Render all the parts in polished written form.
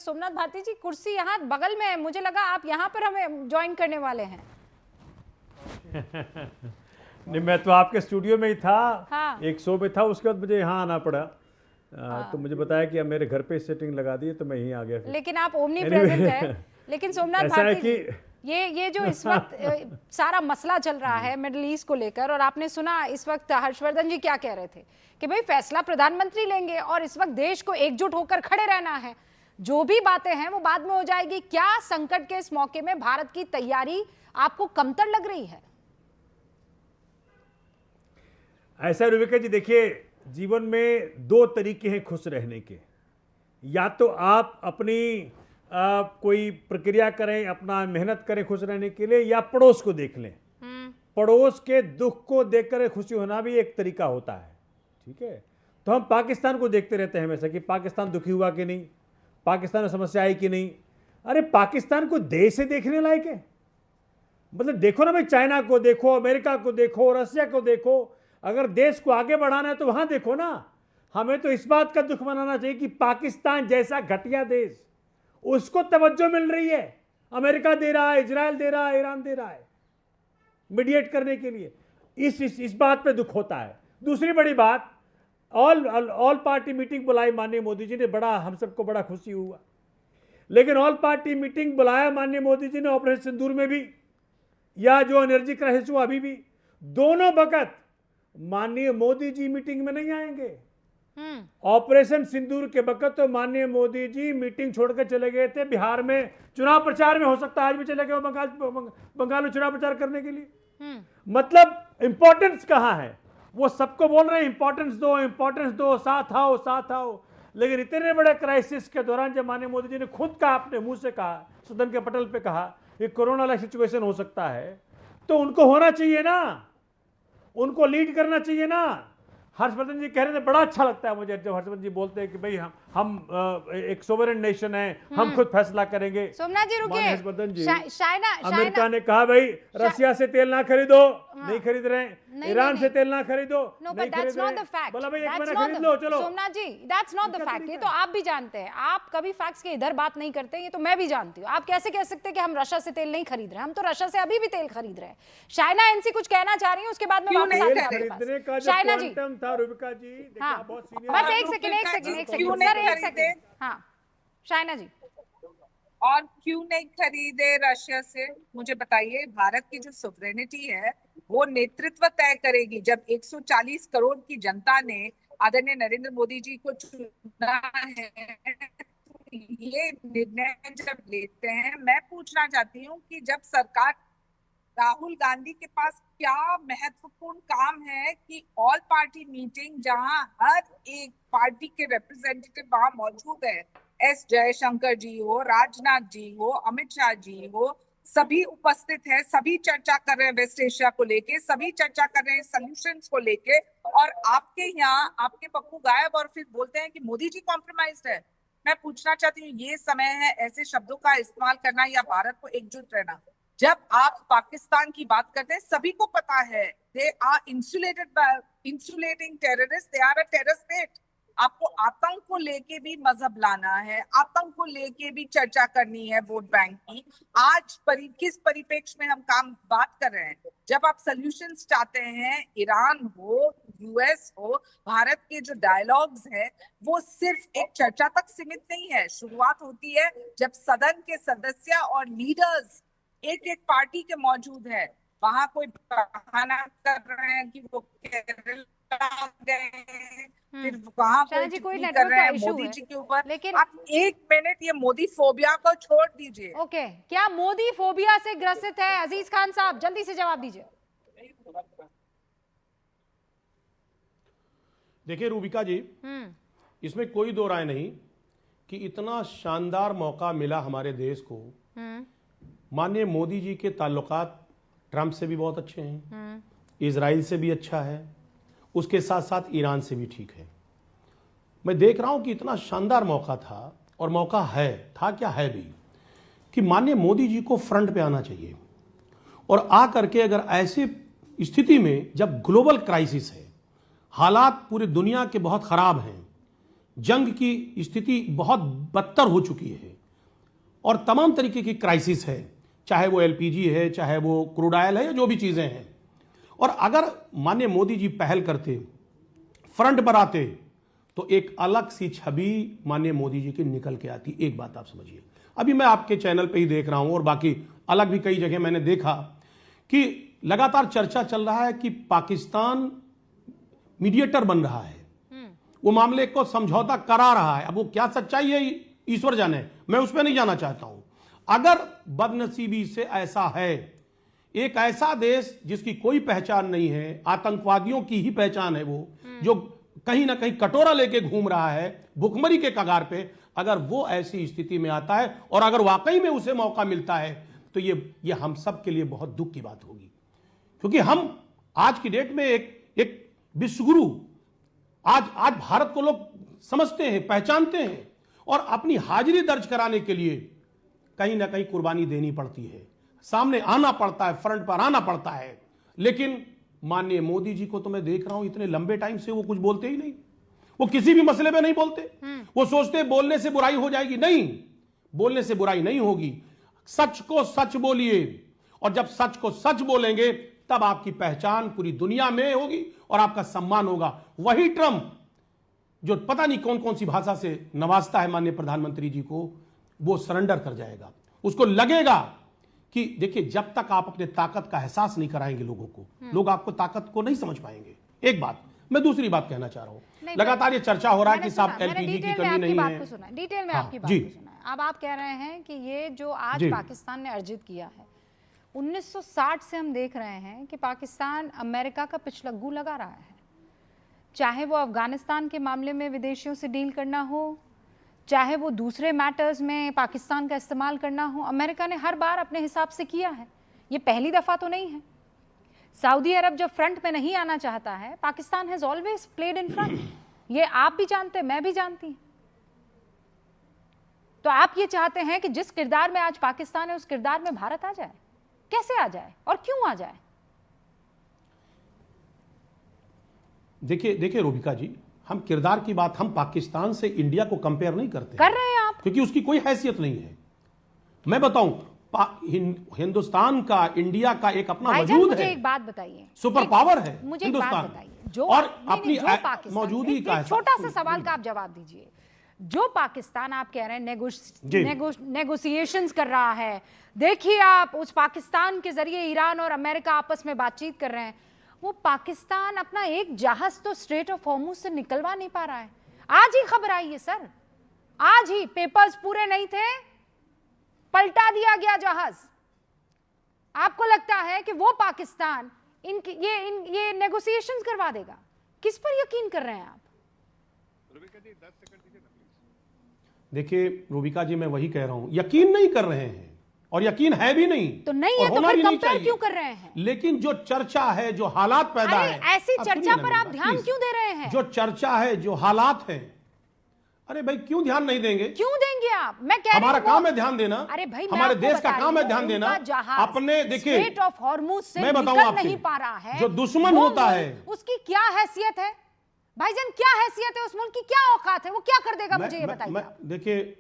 सोमनाथ भारती जी, कुर्सी यहाँ बगल में है, मुझे लगा आप यहाँ पर हमें ज्वाइन करने वाले हैं। नहीं, मैं तो आपके स्टूडियो में ही था। हाँ। एक शो में था, उसके बाद मुझे यहाँ आना पड़ा। तो मुझे बताया कि अब मेरे घर पे सेटिंग लगा दी, तो मैं यहीं आ गया फिर। लेकिन आप ओमनी प्रेजेंट है। लेकिन सोमनाथ ऐसा है भारती कि जी, ये जो इस वक्त सारा मसला चल रहा है मिडिल ईस्ट को लेकर, और आपने सुना इस वक्त हर्षवर्धन जी क्या कह रहे थे कि भाई फैसला प्रधानमंत्री लेंगे और इस वक्त देश को एकजुट होकर खड़े रहना है, जो भी बातें हैं वो बाद में हो जाएगी। क्या संकट के इस मौके में भारत की तैयारी आपको कमतर लग रही है? ऐसा रुबिका जी, देखिए, जीवन में दो तरीके हैं खुश रहने के। या तो आप अपनी कोई प्रक्रिया करें, अपना मेहनत करें खुश रहने के लिए, या पड़ोस को देख लें। पड़ोस के दुख को देखकर खुशी होना भी एक तरीका होता है, ठीक है। तो हम पाकिस्तान को देखते रहते हैं हमेशा कि पाकिस्तान दुखी हुआ कि नहीं, पाकिस्तान में समस्या आई कि नहीं। अरे पाकिस्तान को देश से देखने लायक है? मतलब देखो ना भाई, चाइना को देखो, अमेरिका को देखो, रसिया को देखो। अगर देश को आगे बढ़ाना है तो वहां देखो ना। हमें तो इस बात का दुख मनाना चाहिए कि पाकिस्तान जैसा घटिया देश, उसको तवज्जो मिल रही है। अमेरिका दे रहा है, इजराइल दे रहा है, ईरान दे रहा है मीडिएट करने के लिए। इस बात पे दुख होता है। दूसरी बड़ी बात, ऑल पार्टी मीटिंग बुलाई माननीय मोदी जी ने, बड़ा हम सबको बड़ा खुशी हुआ। लेकिन ऑल पार्टी मीटिंग बुलाया माननीय मोदी जी ने ऑपरेशन सिंदूर में भी, या जो एनर्जी क्राइसिस हुआ अभी भी, दोनों वक्त माननीय मोदी जी मीटिंग में नहीं आएंगे। ऑपरेशन सिंदूर के वक्त तो माननीय मोदी जी मीटिंग छोड़कर चले गए थे बिहार में चुनाव प्रचार में। हो सकता है आज भी चले गए बंगाल में चुनाव प्रचार करने के लिए। मतलब इंपॉर्टेंस कहां है? वो सबको बोल रहे हैं इंपॉर्टेंस दो, इंपॉर्टेंस दो, साथ आओ, साथ आओ। लेकिन इतने बड़े क्राइसिस के दौरान जब माननीय मोदी जी ने खुद कहा, अपने मुंह से कहा, सदन के पटल पे कहा कि कोरोना वाला सिचुएशन हो सकता है, तो उनको होना चाहिए ना, उनको लीड करना चाहिए ना। हर्षवर्धन जी कह रहे थे, बड़ा अच्छा लगता है मुझे जब हर्षवर्धन जी बोलते हैं कि भाई हम एक सोवरेन नेशन है, हम खुद फैसला करेंगे। सोमनाथ जी रुकिए, हर्षवर्धन जी, शायना अमेरिका ने कहा भाई रसिया से तेल ना खरीदो, नहीं खरीद रहे हैं। ईरान से तेल ना खरीदो, नहीं खरीद रहे हैं। बोला भाई एक महीना खरीद लो, चलो। सोमनाथ जी, दैट्स नॉट द फैक्ट। ये तो आप भी जानते हैं, आप कभी फैक्ट्स के इधर बात नहीं करते, ये तो मैं भी जानती हूँ। आप कैसे कह सकते हैं कि हम रशिया से तेल नहीं खरीद रहे? हम तो रशिया से अभी भी तेल खरीद रहे हैं। शायना एनसी कुछ कहना चाह रही है, उसके बाद में वापस आते हैं आपके पास। शायना जी, था रुबिका जी, हाँ, बहुत सीनियर। बस एक सेकंड सर, एक सेकंड। हाँ शायना जी, और क्यों नहीं खरीदे रशिया से? मुझे बताइए। भारत की जो सोवरेनिटी है वो नेतृत्व तय करेगी। जब 140 करोड़ की जनता ने आदरणीय नरेंद्र मोदी जी को चुना है, ये निर्णय जब लेते हैं, मैं पूछना चाहती हूँ कि जब सरकार, राहुल गांधी के पास क्या महत्वपूर्ण काम है कि ऑल पार्टी मीटिंग, जहां हर एक पार्टी के रिप्रेजेंटेटिव वहां मौजूद है, एस जयशंकर जी हो, राजनाथ जी हो, अमित शाह जी हो, सभी उपस्थित है, सभी चर्चा कर रहे हैं वेस्ट एशिया को लेके, सभी चर्चा कर रहे हैं सॉल्यूशंस को लेके, और आपके यहाँ आपके पप्पू गायब और फिर बोलते हैं कि मोदी जी कॉम्प्रोमाइज्ड है। मैं पूछना चाहती हूँ, ये समय है ऐसे शब्दों का इस्तेमाल करना या भारत को एकजुट रहना? जब आप पाकिस्तान की बात करते हैं, सभी को पता है they are insulating terrorist, they are a terror state. आपको आतंक को लेके भी मजहब लाना है, आतंक को लेके भी चर्चा करनी है वोट बैंक की। आज किस परिप्रेक्ष्य में हम बात कर रहे हैं? जब आप सॉल्यूशंस चाहते हैं, ईरान हो, यूएस हो, भारत के जो डायलॉग्स है वो सिर्फ एक चर्चा तक सीमित नहीं है। शुरुआत होती है जब सदन के सदस्य और लीडर्स एक एक पार्टी के मौजूद है। वहां कोई बहाना कर रहे हैं कि वो केरला गए, फिर वहां कोई कर रहे हैं मोदी जी के ऊपर। लेकिन आप एक मिनट ये मोदी फोबिया को छोड़ दीजिए। ओके, क्या मोदी फोबिया से ग्रसित है? अजीज खान साहब जल्दी से जवाब दीजिए। देखिए रूबिका जी, इसमें कोई दो राय नहीं कि इतना शानदार मौका मिला हमारे देश को। माननीय मोदी जी के ताल्लुकात ट्रंप से भी बहुत अच्छे हैं, इजराइल से भी अच्छा है, उसके साथ साथ ईरान से भी ठीक है। मैं देख रहा हूं कि इतना शानदार मौका था, और मौका है, था क्या है भी, कि माननीय मोदी जी को फ्रंट पे आना चाहिए और आ करके अगर ऐसी स्थिति में जब ग्लोबल क्राइसिस है, हालात पूरी दुनिया के बहुत खराब हैं, जंग की स्थिति बहुत बदतर हो चुकी है और तमाम तरीके की क्राइसिस है, चाहे वो एलपीजी है, चाहे वो क्रूड ऑयल है, या जो भी चीजें हैं। और अगर माननीय मोदी जी पहल करते, फ्रंट पर आते, तो एक अलग सी छवि माननीय मोदी जी की निकल के आती। एक बात आप समझिए, अभी मैं आपके चैनल पे ही देख रहा हूं और बाकी अलग भी कई जगह मैंने देखा कि लगातार चर्चा चल रहा है कि पाकिस्तान मीडिएटर बन रहा है, वो मामले को समझौता करा रहा है। अब वो क्या सच्चाई है ईश्वर जाने, मैं उस पर नहीं जाना चाहता हूं। अगर बदनसीबी से ऐसा है, एक ऐसा देश जिसकी कोई पहचान नहीं है, आतंकवादियों की ही पहचान है, वो जो कहीं ना कहीं कटोरा लेके घूम रहा है भुखमरी के कगार पे, अगर वो ऐसी स्थिति में आता है और अगर वाकई में उसे मौका मिलता है, तो ये हम सब के लिए बहुत दुख की बात होगी। क्योंकि हम आज की डेट में एक विश्वगुरु, आज भारत को लोग समझते हैं, पहचानते हैं, और अपनी हाजिरी दर्ज कराने के लिए कहीं ना कहीं कुर्बानी देनी पड़ती है, सामने आना पड़ता है, फ्रंट पर आना पड़ता है। लेकिन माननीय मोदी जी को तो मैं देख रहा हूं इतने लंबे टाइम से वो कुछ बोलते ही नहीं, वो किसी भी मसले पे नहीं बोलते। वो सोचते बोलने से बुराई हो जाएगी, नहीं, बोलने से बुराई नहीं होगी। सच को सच बोलिए, और जब सच को सच बोलेंगे तब आपकी पहचान पूरी दुनिया में होगी और आपका सम्मान होगा। वही ट्रंप जो पता नहीं कौन कौन सी भाषा से नवाजता है माननीय प्रधानमंत्री जी को, वो सरेंडर कर जाएगा। उसको लगेगा कि देखिए, जब तक आप अपने ताकत का एहसास नहीं कराएंगे लोगों को, लोग आपको ताकत को नहीं समझ पाएंगे। एक बात मैं दूसरी बात कहना चाह रहा हूं, लगातार ये चर्चा हो रहा है कि साहब एलपीजी की कमी नहीं है। डिटेल में आपकी बात को सुना है। अब आप कह रहे हैं कि ये जो आज पाकिस्तान ने अर्जित किया है, 1960 से हम देख रहे हैं कि पाकिस्तान अमेरिका का पिछलग्गू लगा रहा है। चाहे वो अफगानिस्तान के मामले में विदेशियों से डील करना हो, चाहे वो दूसरे मैटर्स में पाकिस्तान का इस्तेमाल करना हो, अमेरिका ने हर बार अपने हिसाब से किया है। ये पहली दफा तो नहीं है। सऊदी अरब जब फ्रंट में नहीं आना चाहता है, Pakistan has always played in front. ये आप भी जानते हैं, मैं भी जानती हूं। तो आप ये चाहते हैं कि जिस किरदार में आज पाकिस्तान है, उस किरदार में भारत आ जाए। कैसे आ जाए और क्यों आ जाए? देखिए रूबिका जी, हम किरदार की बात, हम पाकिस्तान से इंडिया को कंपेयर नहीं करते, कर रहे हैं आप, क्योंकि उसकी कोई हैसियत नहीं है। मैं बताऊं, हिंदुस्तान का, इंडिया का एक अपना वजूद मुझे है, एक बात बताइए, सुपर पावर है मुझे एक बात बताइए, जो और नहीं, अपनी मौजूदगी का छोटा सा सवाल का आप जवाब दीजिए। जो पाकिस्तान आप कह रहे हैं नेगोशिएशंस कर रहा है, देखिए आप उस पाकिस्तान के जरिए ईरान और अमेरिका आपस में बातचीत कर रहे हैं, वो पाकिस्तान अपना एक जहाज तो स्ट्रेट ऑफ हॉर्मुज से निकलवा नहीं पा रहा है। आज ही खबर आई है सर, आज ही, पेपर्स पूरे नहीं थे, पलटा दिया गया जहाज। आपको लगता है कि वो पाकिस्तान ये नेगोशिएशंस करवा देगा? किस पर यकीन कर रहे हैं आप? देखिए रूबिका जी, मैं वही कह रहा हूं, यकीन नहीं कर रहे हैं और यकीन है भी नहीं, तो नहीं है तो फिर कंपेयर क्यों कर रहे हैं? लेकिन जो चर्चा है, जो हालात पैदा है, ऐसी चर्चा पर आप ध्यान क्यों दे रहे हैं? जो चर्चा है, जो हालात है, अरे भाई क्यों ध्यान नहीं देंगे? क्यों देंगे आप? मैं कह हमारा काम है ध्यान देना। अरे भाई, हमारे देश का काम है ध्यान देना। अपने देखिए, स्ट्रेट ऑफ हॉर्मुज से मैं बताऊं निकल आपको, नहीं पा रहा है, जो दुश्मन होता है उसकी क्या हैसियत है? भाईजान, क्या हैसियत है उस मुल्क की? क्या औकात है? वो क्या कर देगा? मुझे ये बताइए। देखिए,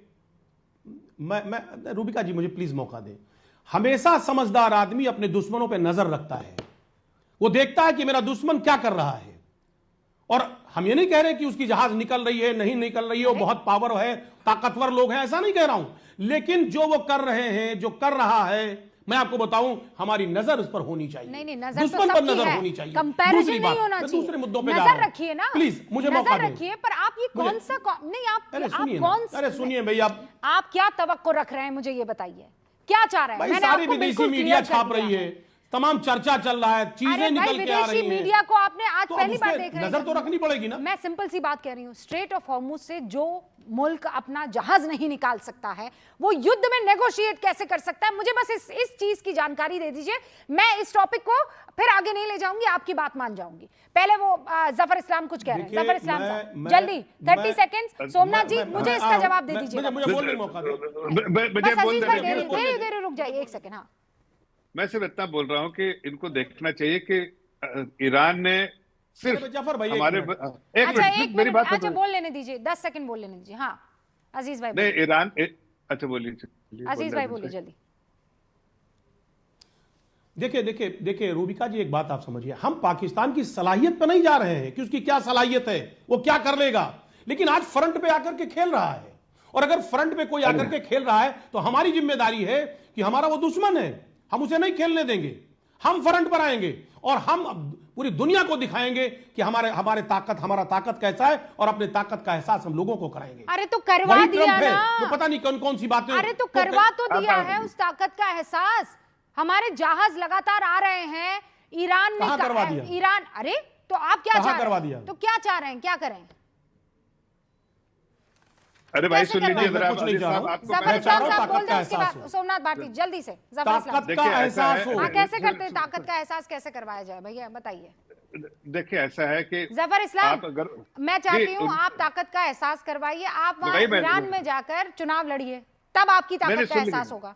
मैं रूबिका जी, मुझे प्लीज मौका दें। हमेशा समझदार आदमी अपने दुश्मनों पे नजर रखता है, वो देखता है कि मेरा दुश्मन क्या कर रहा है। और हम ये नहीं कह रहे कि उसकी जहाज निकल रही है, नहीं निकल रही है, वो बहुत पावर है, ताकतवर लोग हैं, ऐसा नहीं कह रहा हूं। लेकिन जो वो कर रहे हैं, जो कर रहा है, मैं आपको बताऊं, हमारी नजर उस पर होनी चाहिए। नहीं, नजर दुश्मन तो पर सबकी नजर है, होनी चाहिए। कंपैरिजन नहीं होना चाहिए। दूसरे मुद्दों पे नजर रखिए ना, प्लीज मुझे मौका नजर दें। रखिए। पर आप ये कौन सा नहीं, आप कौन सा, अरे सुनिए भाई, आप क्या तवक्को रख रहे हैं? मुझे ये बताइए, क्या चाह रहे हैं? भाई सारी विदेशी मीडिया छाप रही है, तमाम चर्चा चल रहा है, चीजें निकल के आ रही हैं। मीडिया को आपने आज तो पहली बार देख रहे हैं, नजर तो रखनी पड़ेगी ना। मैं सिंपल सी बात कह रही हूं, स्ट्रेट ऑफ हॉर्मुज से जो मुल्क अपना जहाज नहीं निकाल सकता है, वो युद्ध में नेगोशिएट कैसे कर सकता है? मुझे बस इस चीज की जानकारी दे दीजिए। मैं इस टॉपिक को फिर आगे नहीं ले जाऊंगी, आपकी बात मान जाऊंगी। पहले वो जफर इस्लाम कुछ कह रहे हैं। जफर इस्लाम साहब, जल्दी 30 सेकंड्स। सोमनाथ जी, मुझे इसका जवाब दे दीजिए। मुझे बोलने मौका दो। देरी रुक जाइए, एक सेकंड। हाँ, मैं सिर्फ इतना बोल रहा हूं कि इनको देखना चाहिए कि ईरान ने सिर्फ जफर भाई, एक हमारे मिनट। एक अच्छा मिनट एक मेरी मिनट, बात तो अच्छा बोल लेने दीजिए, 10 सेकंड बोल लेने दीजिए। हाँ अजीज भाई नहीं, बोलिए। ईरान अच्छा बोलिए अजीज भाई बोलिए जल्दी। देखिए देखिए देखिए रूबिका जी, एक बात आप समझिए, हम पाकिस्तान की सलाहियत पे नहीं जा रहे हैं कि उसकी क्या सलाहियत है, वो क्या कर लेगा, लेकिन आज फ्रंट पे आकर के खेल रहा है। और अगर फ्रंट पे कोई आकर के खेल रहा है तो हमारी जिम्मेदारी है कि हमारा वो दुश्मन है, हम उसे नहीं खेलने देंगे। हम फ्रंट पर आएंगे और हम पूरी दुनिया को दिखाएंगे कि हमारा ताकत कैसा है, और अपने ताकत का एहसास हम लोगों को कराएंगे। अरे तो करवा वही दिया ट्रम्प है ना। जो पता नहीं कौन कौन सी बातें। अरे तो करवा तो दिया है उस ताकत का एहसास। हमारे जहाज लगातार आ रहे हैं, ईरान ने कहां करवा दिया? ईरान, अरे तो आप क्या कहां चाह रहे करवा हैं? दिया? तो क्या चाह रहे हैं, क्या करें? अरे भाई कैसे सुन लीजिए करवाएं? जरा, कुछ नहीं अजीज चाह साहब, रहा हूं। आपको जफर मैं इस्लाम चाह साहब रहा हूं बोल दो, ताकत उसके का बाद एहसास सोमनाथ भारती जल्दी से। जफर इस्लाम ताकत देखिए, का ऐसा एहसास है- हो। हाँ कैसे करते हैं, सुन- ताकत का एहसास कैसे करवाया जाए भैया बताइए। देखिए ऐसा है कि जफर इस्लाम, आप अगर मैं चाहती जी, हूँ आप ताकत का एहसास करवाइए, आप वहां वही मैं- ईरान में जाकर चुनाव लड़िए, तब आपकी नहीं, ताकत का सुन लीजिए। एहसास होगा।